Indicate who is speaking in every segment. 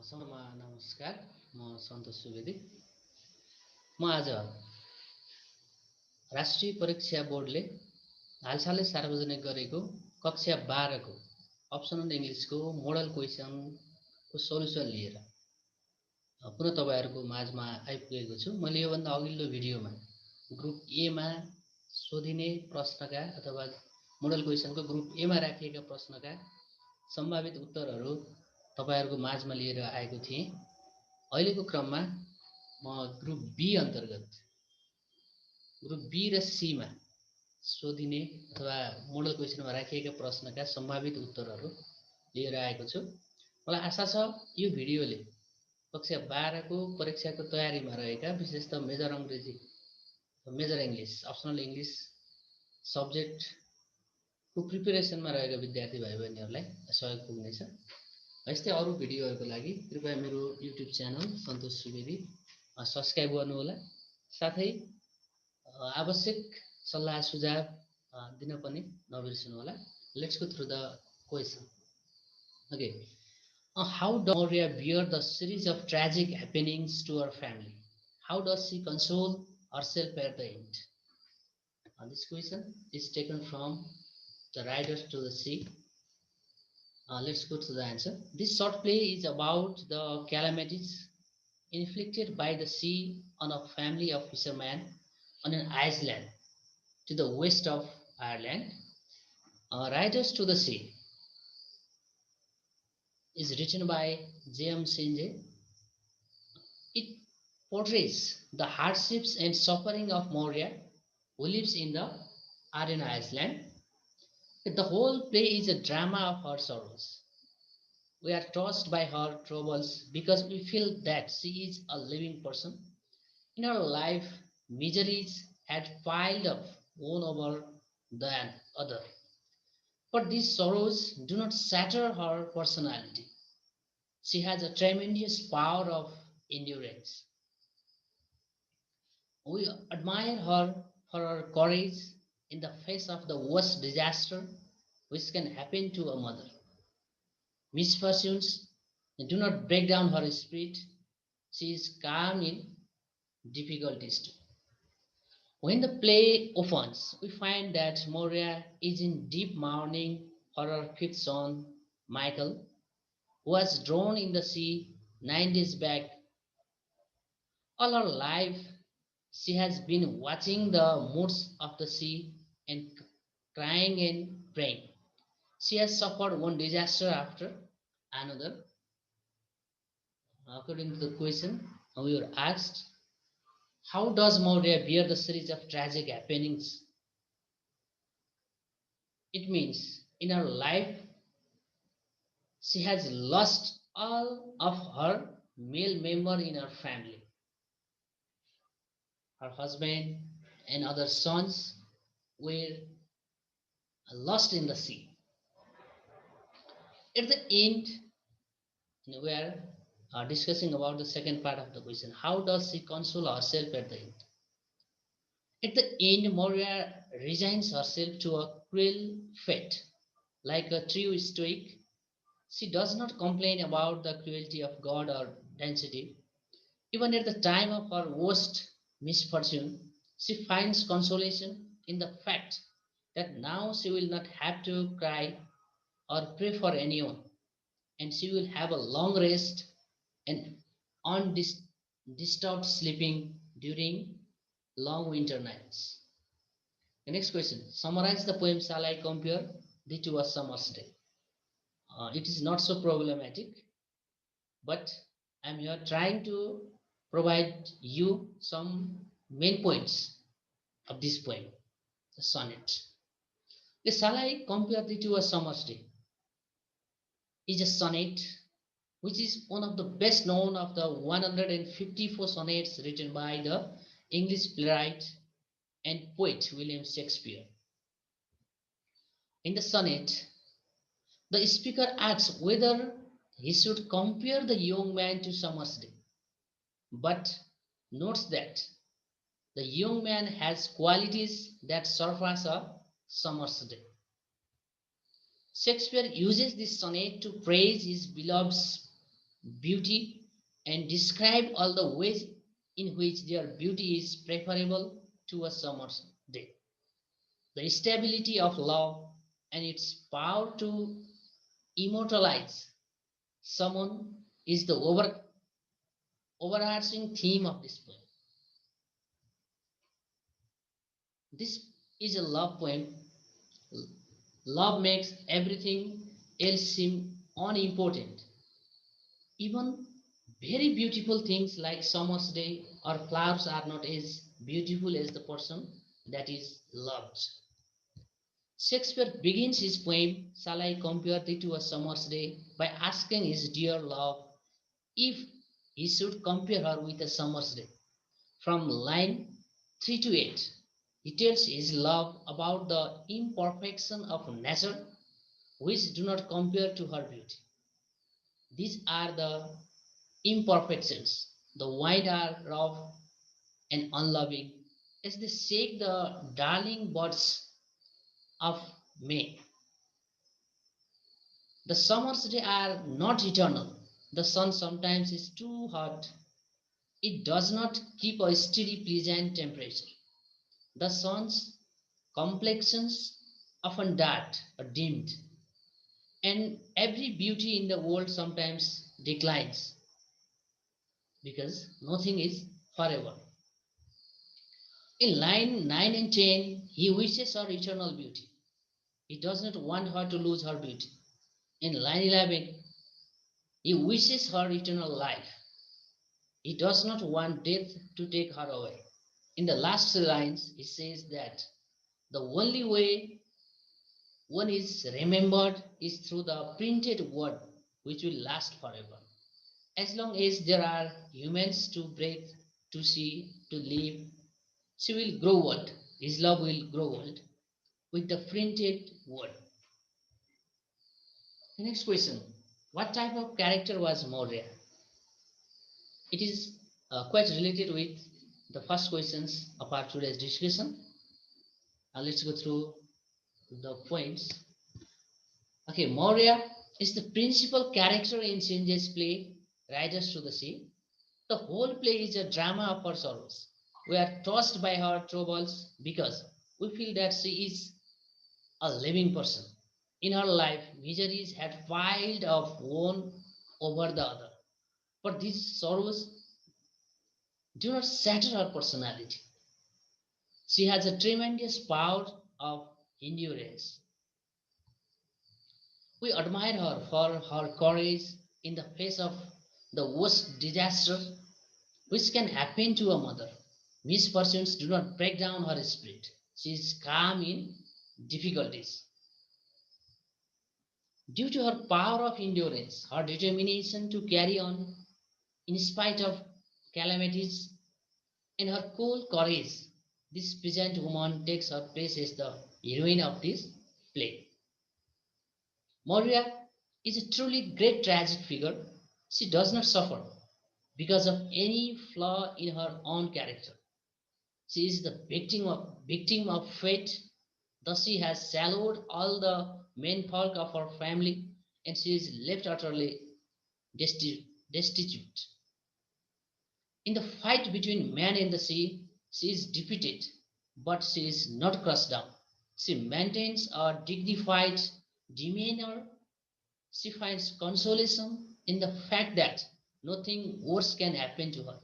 Speaker 1: सम्पूर्णमा नमस्कार। म सन्तोष सुवेदी। म आज राष्ट्रिय परीक्षा बोर्डले हालसालै सार्वजनिक गरेको कक्षा 12 को अप्सनल इङ्ग्लिसको मोडल क्वेसनको सोल्युसन लिएर पुनः तपाईँहरूको माझमा आइपुगेको छु। मैले योभन्दा अघिल्लो भिडियोमा ग्रुप एमा सोधिने प्रश्नका अथवा मोडल क्वेसनको ग्रुप एमा राखिएका प्रश्नका सम्भावित उत्तरहरू तपाईँहरूको माझमा लिएर आएको थिएँ। अहिलेको क्रममा म ग्रुप बी अन्तर्गत ग्रुप बी र सीमा सोधिने अथवा मोडल क्वेसनमा राखिएका प्रश्नका सम्भावित उत्तरहरू लिएर आएको छु। मलाई आशा छ यो भिडियोले कक्षा 12 को परीक्षाको तयारीमा रहेका विशेषतः मेजर इङ्ग्लिस अप्सनल इङ्ग्लिस सब्जेक्टको प्रिपेरेसनमा रहेका विद्यार्थी भाइ बहिनीहरूलाई सहयोग पुग्नेछ। यस्तै अरू भिडियोहरूको लागि कृपया मेरो YouTube channel Santosh Subedi subscribe गर्नुहोला। साथै आवश्यक सल्लाह सुझाव दिन पनि नबिर्सनुहोला। Let's go through the question. Okay. How does Maurya bear the series of tragic happenings to her family? How does she console herself at the end? This question is taken from the Riders to the Sea. Let's go to the answer. This short play is about the calamities inflicted by the sea on a family of fishermen on an island to the west of Ireland. Riders to the Sea is written by J.M. Singe. It portrays the hardships and suffering of Maurya, who lives in the Aran Island. The whole play is a drama of her sorrows. We are tossed by her troubles because we feel that she is a living person. In her life, miseries had piled up one over the other. But these sorrows do not shatter her personality. She has a tremendous power of endurance. We admire her for her courage in the face of the worst disaster which can happen to a mother. Misfortunes do not break down her spirit. She is calm in difficulties too. When the play opens, we find that Maurya is in deep mourning for her fifth son, Michael, who was drowned in the sea 9 days back. All her life, she has been watching the moods of the sea and crying and praying. She has suffered one disaster after another. According to the question, we were asked, how does Maurya bear the series of tragic happenings? It means in her life, she has lost all of her male member in her family. Her husband and other sons were lost in the sea. At the end, we are discussing about the second part of the question. How does she console herself at the end? At the end, Maurya resigns herself to a cruel fate. Like a true stoic, she does not complain about the cruelty of God or density. Even at the time of her worst misfortune, she finds consolation in the fact that now she will not have to cry or pray for anyone, and she will have a long rest and undisturbed sleeping during long winter nights. The next question. Summarize the poem Shall I Compare Thee to a Summer's Day? It is not so problematic, but I'm here trying to provide you some main points of this poem, the sonnet. Shall I Compare Thee to a Summer's Day is a sonnet which is one of the best known of the 154 sonnets written by the English playwright and poet William Shakespeare. In the sonnet, the speaker asks whether he should compare the young man to summer's day, but notes that the young man has qualities that surpass a summer's day. Shakespeare uses this sonnet to praise his beloved's beauty and describe all the ways in which their beauty is preferable to a summer's day. The stability of love and its power to immortalize someone is the overarching theme of this poem. This is a love poem. Love makes everything else seem unimportant. Even very beautiful things like summer's day or flowers are not as beautiful as the person that is loved. Shakespeare begins his poem, Shall I Compare Thee to a Summer's Day, by asking his dear love if he should compare her with a summer's day. From line 3 to 8, he tells his love about the imperfection of nature which do not compare to her beauty. These are the imperfections. The wind are rough and unloving as they shake the darling buds of May. The summers day are not eternal. The sun sometimes is too hot. It does not keep a steady pleasant temperature. The sun's complexions often dark or dimmed, and every beauty in the world sometimes declines because nothing is forever. In line 9 and 10, he wishes her eternal beauty. He does not want her to lose her beauty. In line 11, he wishes her eternal life. He does not want death to take her away. In the last lines, he says that the only way one is remembered is through the printed word which will last forever. As long as there are humans to breathe, to see, to live, she will grow old. His love will grow old with the printed word. The next question. What type of character was Maurya? It is quite related with the first questions of our today's discussion. Let's go through the points. Okay, Maurya is the principal character in Shinje's play Riders to the Sea. The whole play is a drama of her sorrows. We are tossed by her troubles because we feel that she is a living person. In her life, miseries had piled up one over the other. But these sorrows do not shatter her personality. She has a tremendous power of endurance. We admire her for her courage in the face of the worst disaster which can happen to a mother. Misfortunes do not break down her spirit. She is calm in difficulties. Due to her power of endurance, her determination to carry on in spite of calamities, and her cool courage, this peasant woman takes her place as the heroine of this play. Maurya is a truly great tragic figure. She does not suffer because of any flaw in her own character. She is the victim of fate. Thus she has swallowed all the menfolk of her family, and she is left utterly destitute. In the fight between man and the sea, she is defeated, but she is not crushed down. She maintains a dignified demeanor. She finds consolation in the fact that nothing worse can happen to her.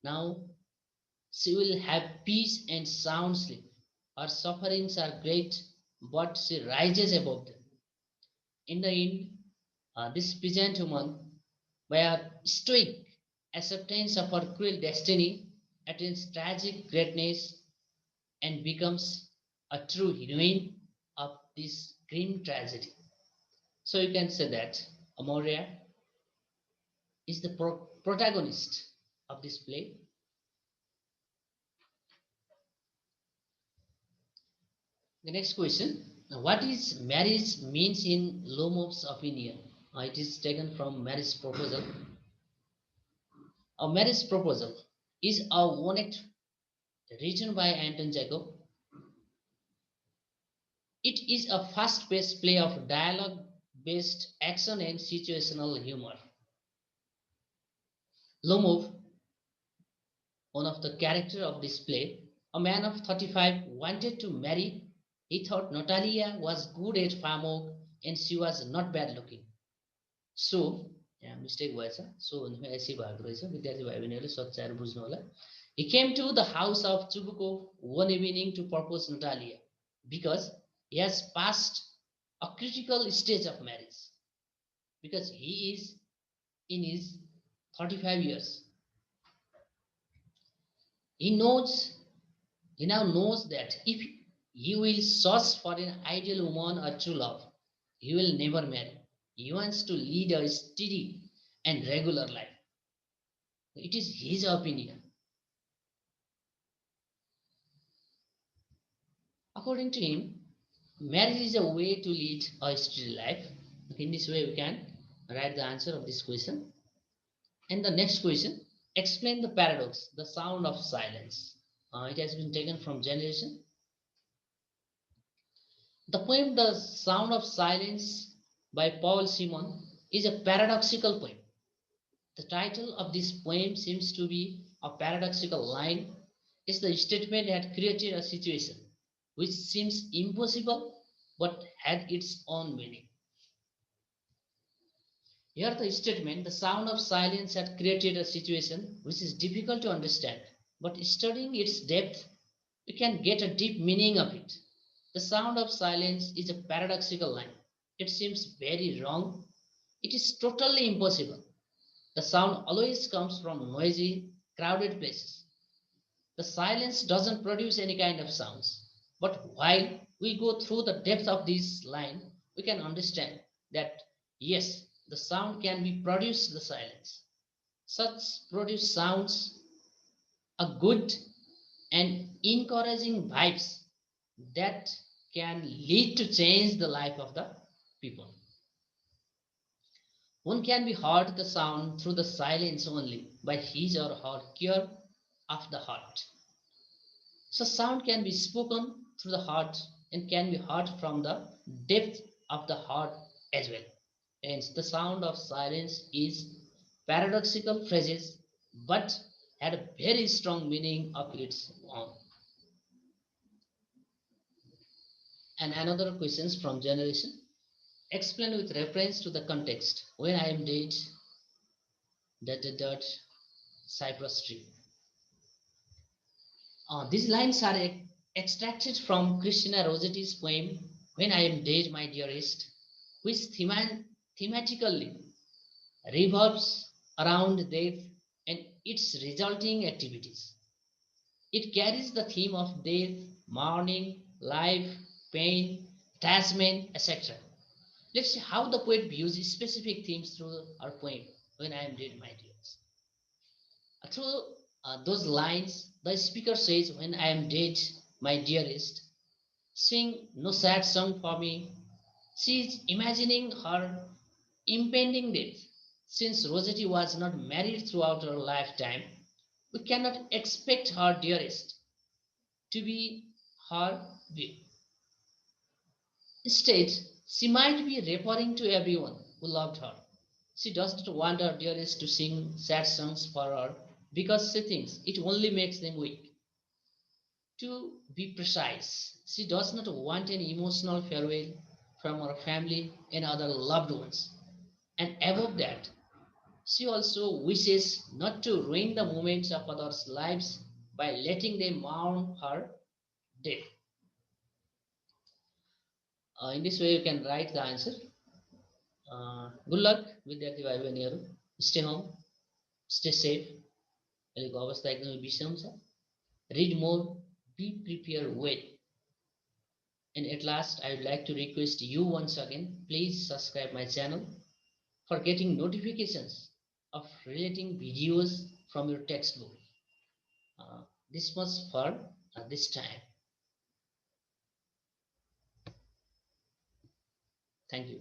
Speaker 1: Now she will have peace and sound sleep. Her sufferings are great, but she rises above them. In the end, this peasant woman, by her stoic acceptance of her cruel destiny, attains tragic greatness and becomes a true heroine of this grim tragedy. So you can say that Amoria is the protagonist of this play. The next question. What is marriage means in Lomov's opinion? It is taken from marriage proposal. A marriage proposal is a sonnet written by Anton Chekhov. It is a fast-paced play of dialogue-based action and situational humor. Lomov, one of the character of this play, a man of 35 wanted to marry. He thought Natalia was good at farm work and she was not bad looking. So, यहाँ mistake भएछ सो भन्नुमा AC भएको रहेछ विद्यार्थी भाइ बहिनीहरूले सच्याएर बुझ्नु होला He came to the house of Chubukov one evening to propose Natalia because he has passed a critical stage of marriage because he is in his 35 years. He knows He now knows that if he will search for an ideal woman or true love, he will never marry. He wants to lead a steady and regular life. It is his opinion. According to him, marriage is a way to lead a steady life. In this way, we can write the answer of this question. And the next question, explain the paradox, the sound of silence. It has been taken from Generation. The poem The Sound of Silence by Paul Simon is a paradoxical poem. The title of this poem seems to be a paradoxical line. It's the statement had created a situation which seems impossible but had its own meaning. Here the statement, the sound of silence had created a situation which is difficult to understand, but studying its depth, we can get a deep meaning of it. The sound of silence is a paradoxical line. It seems very wrong. It is totally impossible. The sound always comes from noisy, crowded places. The silence doesn't produce any kind of sounds. But while we go through the depth of this line, we can understand that yes, the sound can be produced the silence. Such produced sounds are good and encouraging vibes that can lead to change the life of the people. One can be heard the sound through the silence only by his or her care of the heart. So sound can be spoken through the heart and can be heard from the depth of the heart as well. Hence, the sound of silence is paradoxical phrases, but had a very strong meaning of its own. And another questions from Generation. Explain with reference to the context. When I am dead, dot Cypress tree. These lines are extracted from Christina Rossetti's poem When I Am Dead, My Dearest, which thematically revolves around death and its resulting activities. It carries the theme of death, mourning, life, pain, attachment, etc. Let's see how the poet views specific themes through her poem When I Am Dead, My Dearest. Through those lines, the speaker says, When I am dead, my dearest, sing no sad song for me. She is imagining her impending death. Since Rossetti was not married throughout her lifetime, we cannot expect her dearest to be her wife. Instead, she might be referring to everyone who loved her. She does not want her dearest to sing sad songs for her because she thinks it only makes them weak. To be precise, she does not want an emotional farewell from her family and other loved ones. And above that, she also wishes not to ruin the moments of others' lives by letting them mourn her death. In this way, you can write the answer. Good luck, विद्यार्थी भाइ बहिनीहरू. Stay home, stay safe. अहिलेको अवस्था एकदमै विषम छ. Read more, be prepared well. And at last, I would like to request you once again, please subscribe my channel for getting notifications of relating videos from your textbook. This much for this time. Thank you.